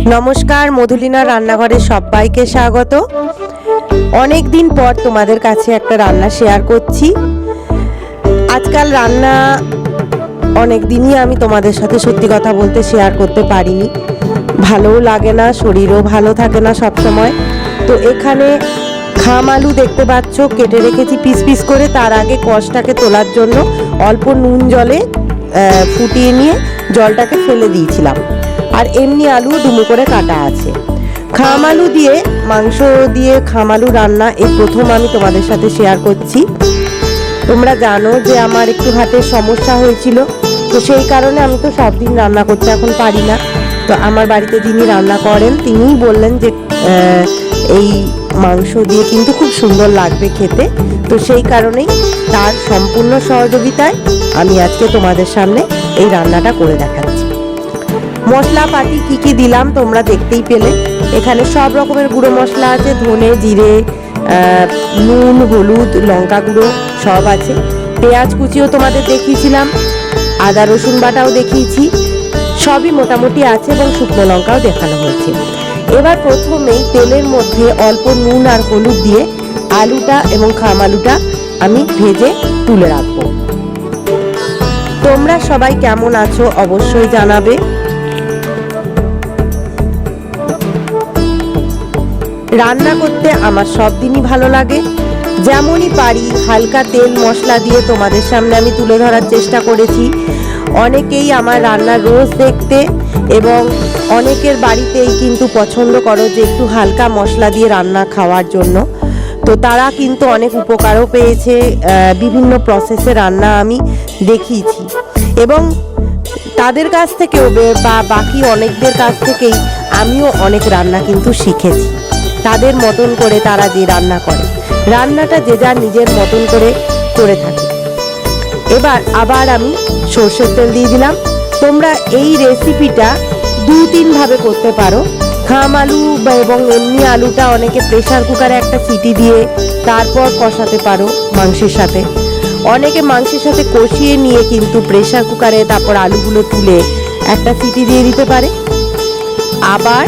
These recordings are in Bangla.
नमस्कार मधुलिना रान्नाघरे सबाइके स्वागत। अनेक दिन पर तुम्हादेर काछे एकटा रान्ना शेयर करछि। आजकल रान्ना अनेक दिनई आमी तोमादेर साथे सत्यि कथा बोलते शेयर करते पारिनी, भालोও लागे ना, शरीरও भालो थाके ना सब समय। तो एखाने खाम आलू देखते पाচ্ছ केटे रेखेছি पिस पिस करे। तार आगे कषटाके तोलार जन्य अल्प नुन जले फुटिয়ে নিয়ে জলটাকে ফেলে দিয়েছিলাম। আর এমনি আলু ডুমো করে কাটা আছে। খাম আলু দিয়ে মাংস দিয়ে খাম আলু রান্না এই প্রথম আমি তোমাদের সাথে শেয়ার করছি। তোমরা জানো যে আমার একটু হাতের সমস্যা হয়েছিল, তো সেই কারণে আমি তো সব দিন রান্না করতে এখন পারি না। তো আমার বাড়িতে যিনি রান্না করেন তিনিই বললেন যে এই মাংস দিয়ে কিন্তু খুব সুন্দর লাগবে খেতে। তো সেই কারণেই তার সম্পূর্ণ সহযোগিতায় আমি আজকে তোমাদের সামনে এই রান্নাটা করে দেখাচ্ছি। মশলাপাতি কি কি দিলাম তোমরা দেখতেই পেলে। এখানে সব রকমের গুঁড়ো মশলা আছে, ধনে জিরে নুন হলুদ লঙ্কা গুঁড়ো সব আছে। পেঁয়াজ কুচিও তোমাদের দেখিয়েছিলাম, আদা রসুন বাটাও দেখিয়েছি, সবই মোটামুটি আছে এবং শুকনো লঙ্কাও দেখানো হয়েছে। এবার প্রথমেই তেলের মধ্যে অল্প নুন আর হলুদ দিয়ে আলুটা এবং খাম আলুটা আমি ভেজে তুলে রাখবো। তোমরা সবাই কেমন আছো অবশ্যই জানাবে। রান্না করতে আমার সব দিনই ভালো লাগে, যেমনই পারি হালকা তেল মশলা দিয়ে তোমাদের সামনে আমি তুলে ধরার চেষ্টা করেছি। অনেকেই আমার রান্না রোজ দেখতে এবং অনেকের বাড়িতেই কিন্তু পছন্দ করো যে একটু হালকা মশলা দিয়ে রান্না খাওয়ার জন্য। তো তারা কিন্তু অনেক উপকারও পেয়েছে, বিভিন্ন প্রসেসে রান্না আমি দেখিয়েছি এবং তাদের কাছ থেকেও বা বাকি অনেকদের কাছ থেকেই আমিও অনেক রান্না কিন্তু শিখেছি। তাদের মতন করে তারা যে রান্না করে, রান্নাটা যে যার নিজের মতন করে করে থাকে। এবার আবার আমি সর্ষের তেল দিয়ে দিলাম। তোমরা এই রেসিপিটা 2-3 ভাবে করতে পারো। খাম আলু এবং এমনি আলুটা অনেকে প্রেসার কুকারে একটা সিটি দিয়ে তারপর কষাতে পারো মাংসের সাথে। অনেকে মাংসের সাথে কষিয়ে নিয়ে কিন্তু প্রেসার কুকারে তারপর আলুগুলো তুলে একটা সিটি দিয়ে দিতে পারে। আবার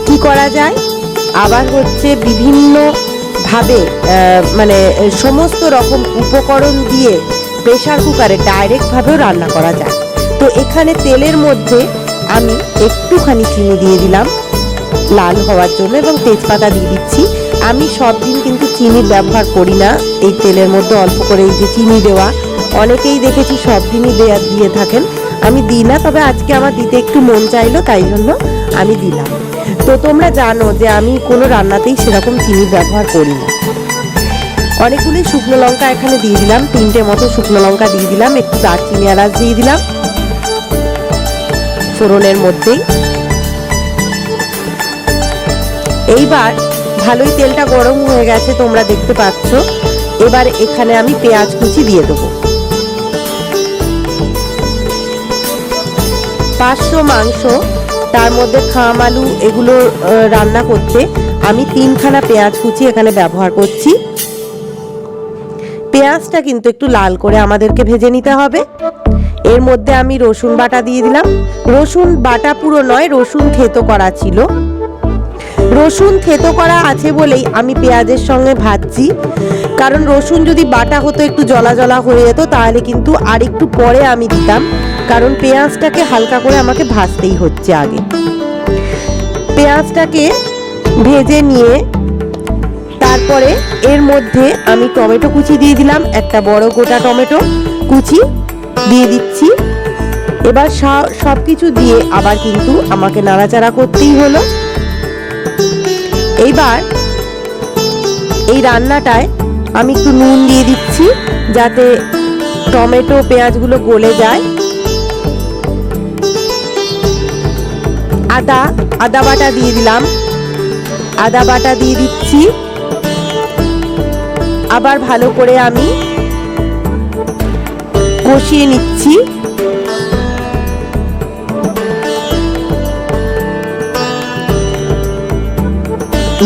কি করা যায়, আবার হচ্ছে বিভিন্ন ভাবে মানে সমস্ত রকম উপকরণ দিয়ে প্রেসার কুকারে ডাইরেক্ট ভাবেও রান্না করা যায়। তো এখানে তেলের মধ্যে আমি একটুখানি চিনি দিয়ে দিলাম লাল হওয়ার জন্য এবং তেজপাতা দিয়ে দিচ্ছি। আমি সব দিন কিন্তু চিনির ব্যবহার করি না এই তেলের মধ্যে, অল্প করে এই যে চিনি দেওয়া অনেকেই দেখেছি সব দিনই দিয়ে থাকেন, আমি দিই না। তবে আজকে আমার দিতে একটু মন চাইলো তাই জন্য আমি দিলাম। তো তোমরা জানো যে আমি কোনো রান্নাতেই সেরকম চিনি ব্যবহার করি না। অনেকগুলি শুকনো লঙ্কা এখানে দিয়ে দিলাম, 3টে মতো শুকনো লঙ্কা দিয়ে দিলাম, একটু দারচিনি এলাচ দিয়ে দিলাম ফোড়নের মধ্যেই। এইবার ভালোই তেলটা গরম হয়ে গেছে তোমরা দেখতে পাচ্ছ। এবার এখানে আমি পেঁয়াজ কুচি দিয়ে দেবো। 500 মাংস, তার মধ্যে খাম আলু এগুলো রান্না করতে আমি 3খানা পেঁয়াজ কুচি এখানে ব্যবহার করছি। পেঁয়াজটা কিন্তু একটু লাল করে আমাদেরকে ভেজে নিতে হবে। এর মধ্যে আমি রসুন বাটা দিয়ে দিলাম। রসুন বাটা পুরো নয়, রসুন থেতো করা ছিল। রসুন থেতো করা আছে বলেই আমি পেঁয়াজের সঙ্গে ভাজছি, কারণ রসুন যদি বাটা হতো একটু জলা জলা হয়ে যেত তাহলে কিন্তু আর একটু পরে আমি দিতাম, কারণ পেঁয়াজটাকে হালকা করে আমাকে ভাজতেই হচ্ছে আগে। পেঁয়াজটাকে ভেজে নিয়ে তারপরে এর মধ্যে আমি টমেটো কুচি দিয়ে দিলাম, একটা বড় গোটা টমেটো কুচি দিয়ে দিচ্ছি। এবার সব কিছু দিয়ে আবার কিন্তু আমাকে নাড়াচাড়া করতেই হলো। এইবার এই রান্নাটায় আমি একটু নুন দিয়ে দিচ্ছি যাতে টমেটো পেঁয়াজগুলো গলে যায়। আদা বাটা দিয়ে দিলাম, আদা বাটা দিয়ে দিচ্ছি। আবার ভালো করে আমি কষিয়ে নিচ্ছি।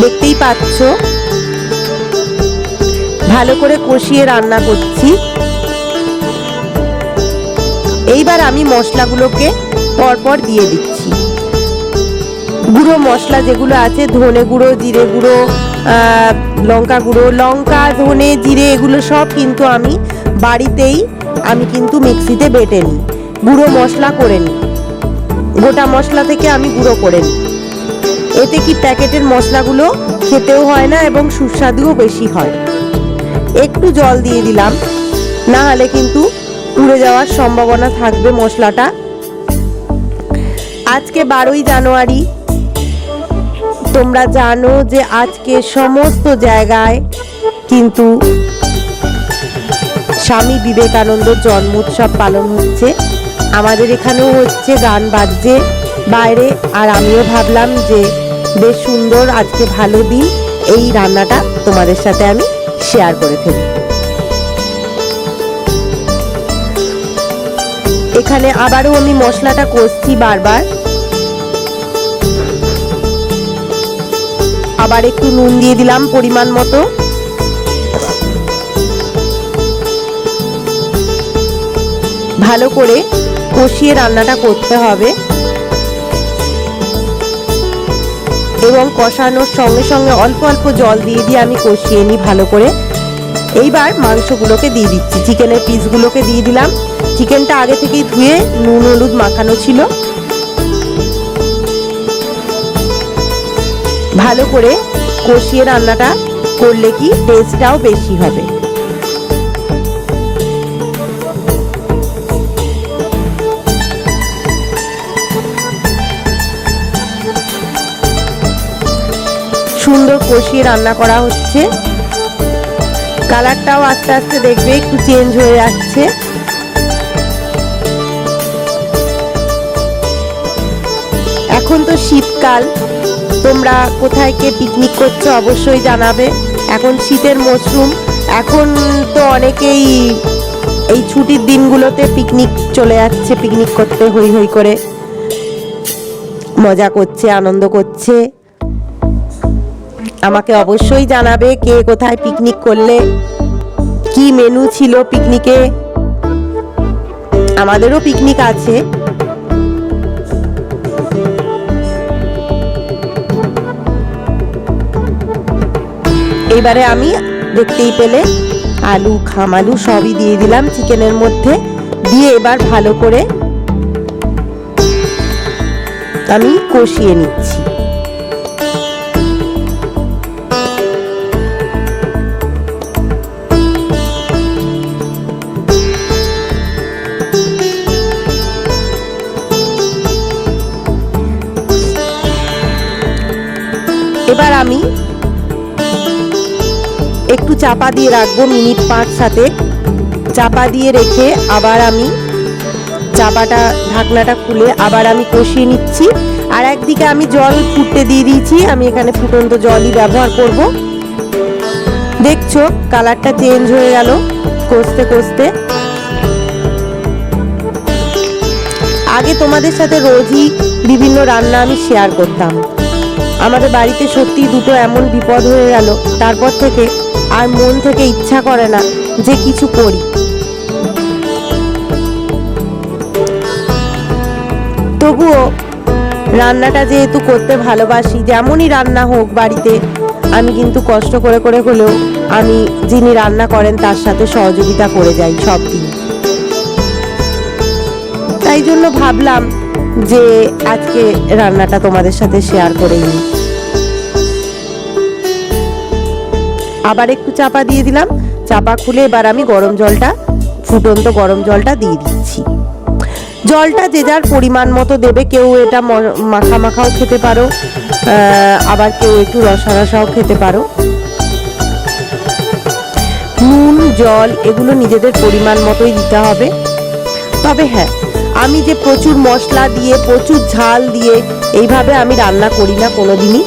দেখতেই পাচ্ছ ভালো করে কষিয়ে রান্না করছি। এইবার আমি মশলাগুলোকে পরপর দিয়ে দিচ্ছি। গুঁড়ো মশলা যেগুলো আছে, ধনে গুঁড়ো, জিরে গুঁড়ো, লঙ্কা গুঁড়ো, লঙ্কা, ধনে, জিরে এগুলো সব কিন্তু আমি বাড়িতেই কিন্তু মিক্সিতে বেটে নিই, গুঁড়ো মশলা করে নিই, গোটা মশলা থেকে আমি গুঁড়ো করে নিই। এতে কি প্যাকেটের মশলাগুলো খেতেও হয় না এবং সুস্বাদুও বেশি হয়। একটু জল দিয়ে দিলাম, না হলে কিন্তু পুড়ে যাওয়ার সম্ভাবনা থাকবে মশলাটা। আজকে 12ই জানুয়ারি, তোমরা জানো যে আজকে সমস্ত জায়গায় কিন্তু স্বামী বিবেকানন্দর জন্ম উৎসব পালন হচ্ছে। আমাদের এখানেও হচ্ছে, গান বাজছে বাইরে। আর আমিও ভাবলাম যে বেশ সুন্দর, আজকে ভালো দিন, এই রান্নাটা তোমাদের সাথে আমি শেয়ার করে ফেলি। এখানে আবারও আমি মশলাটা কষছি বারবার। আবার একটু নুন দিয়ে দিলাম পরিমাণ মতো। ভালো করে কষিয়ে রান্নাটা করতে হবে এবং কষানোর সঙ্গে সঙ্গে অল্প অল্প জল দিয়ে আমি কষিয়ে নিই ভালো করে। এইবার মাংসগুলোকে দিয়ে দিচ্ছি, চিকেনের পিসগুলোকে দিয়ে দিলাম। চিকেনটা আগে থেকেই ধুয়ে নুন হলুদ মাখানো ছিল। ভালো করে কষিয়ে রান্নাটা করলে কি টেস্টটাও বেশি হবে। সুন্দর কষিয়ে রান্না করা হচ্ছে। কালারটাও আস্তে আস্তে দেখবে একটু চেঞ্জ হয়ে যাচ্ছে। এখন তো শীতকাল, তোমরা কোথায় কে পিকনিক করছো অবশ্যই জানাবে। এখন শীতের মরশুম, এখন তো অনেকেই এই ছুটির দিনগুলোতে পিকনিক চলে যাচ্ছে, পিকনিক করতে হই হই করে মজা করছে, আনন্দ করছে। আমাকে অবশ্যই জানাবে কে কোথায় পিকনিক করলে, কি মেনু ছিল পিকনিকে। আমাদেরও পিকনিক আছে। এবারে আমি দেখতেই পেলে আলু, খামালু সবই দিয়ে দিলাম চিকেনের মধ্যে, দিয়ে এবার ভালো করে আমি কষিয়ে নিচ্ছি। এবার আমি একটু চাপা দিয়ে রাখবো, মিনিট 5-7 চাপা দিয়ে রেখে আবার আমি চাপাটা, ঢাকনাটা খুলে আবার আমি কষিয়ে নিচ্ছি। আর একদিকে আমি জল ফুটতে দিয়ে দিয়েছি, আমি এখানে ফুটন্ত জলই ব্যবহার করব। দেখছো কালারটা চেঞ্জ হয়ে গেল কষতে কষতে। আগে তোমাদের সাথে রোজই বিভিন্ন রান্না আমি শেয়ার করতাম। আমাদের বাড়িতে সত্যি দুটো এমন বিপদ হয়ে গেল, তারপর থেকে আর মন থেকে ইচ্ছা করে না যে কিছু করি। তবুও রান্নাটা যেহেতু করতে ভালোবাসি, যেমনই রান্না হোক বাড়িতে, আমি কিন্তু কষ্ট করে করে হলেও আমি যিনি রান্না করেন তার সাথে সহযোগিতা করে যাই সব দিন। তাই জন্য ভাবলাম যে আজকে রান্নাটা তোমাদের সাথে শেয়ার করে নিই। আবার একটু চাপা দিয়ে দিলাম, চাপা খুলে এবার আমি গরম জলটা, ফুটন্ত গরম জলটা দিয়ে দিচ্ছি। জলটা যে যার পরিমাণ মতো দেবে, কেউ এটা মাখা মাখাও খেতে পারো, আবার কেউ একটু রসা রসাও খেতে পারো। নুন, জল এগুলো নিজেদের পরিমাণ মতোই দিতে হবে। তবে হ্যাঁ, আমি যে প্রচুর মশলা দিয়ে, প্রচুর ঝাল দিয়ে এইভাবে আমি রান্না করি না কোনোদিনই,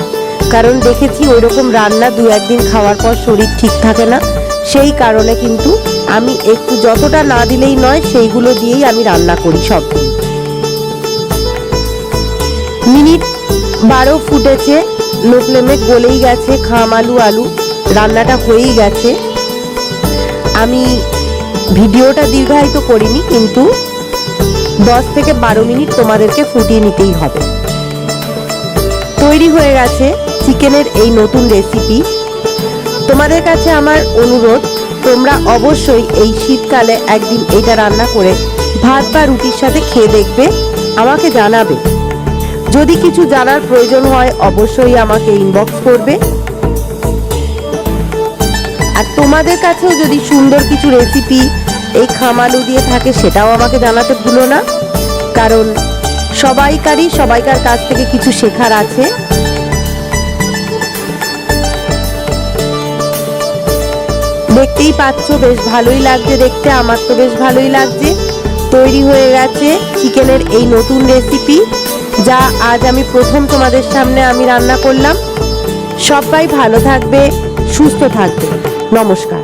কারণ দেখেছি ওইরকম রান্না 2-1 দিন খাওয়ার পর শরীর ঠিক থাকে না। সেই কারণে কিন্তু আমি একটু, যতটা না দিলেই নয়, সেইগুলো দিয়েই আমি রান্না করি সব দিন। মিনিট 12 ফুটেছে, লো ফ্লেমে গলেই গেছে খামালু আলু, রান্নাটা হয়েই গেছে। আমি ভিডিওটা দীর্ঘায়িত করিনি, কিন্তু 10 থেকে 12 মিনিট তোমাদেরকে ফুটিয়ে নিতেই হবে। তো তৈরি হয়ে গেছে চিকেনের এই নতুন রেসিপি। তোমাদের কাছে আমার অনুরোধ, তোমরা অবশ্যই এই শীতকালে একদিন এটা রান্না করে ভাত বা রুটির সাথে খেয়ে দেখবে, আমাকে জানাবে। যদি কিছু জানার প্রয়োজন হয় অবশ্যই আমাকে ইনবক্স করবে। আর তোমাদের কাছেও যদি সুন্দর কিছু রেসিপি এই খামালু দিয়ে থাকে সেটাও আমাকে জানাতে ভুলো না, কারণ সবাইকার কাছ থেকে কিছু শেখার আছে। দেখতেই পাচ্ছ বেশ ভালোই লাগছে দেখতে, আমার তো বেশ ভালোই লাগছে। তৈরি হয়ে গেছে চিকেনের এই নতুন রেসিপি, যা আজ আমি প্রথম তোমাদের সামনে আমি রান্না করলাম। সবাই ভালো থাকবে, সুস্থ থাকবে। নমস্কার।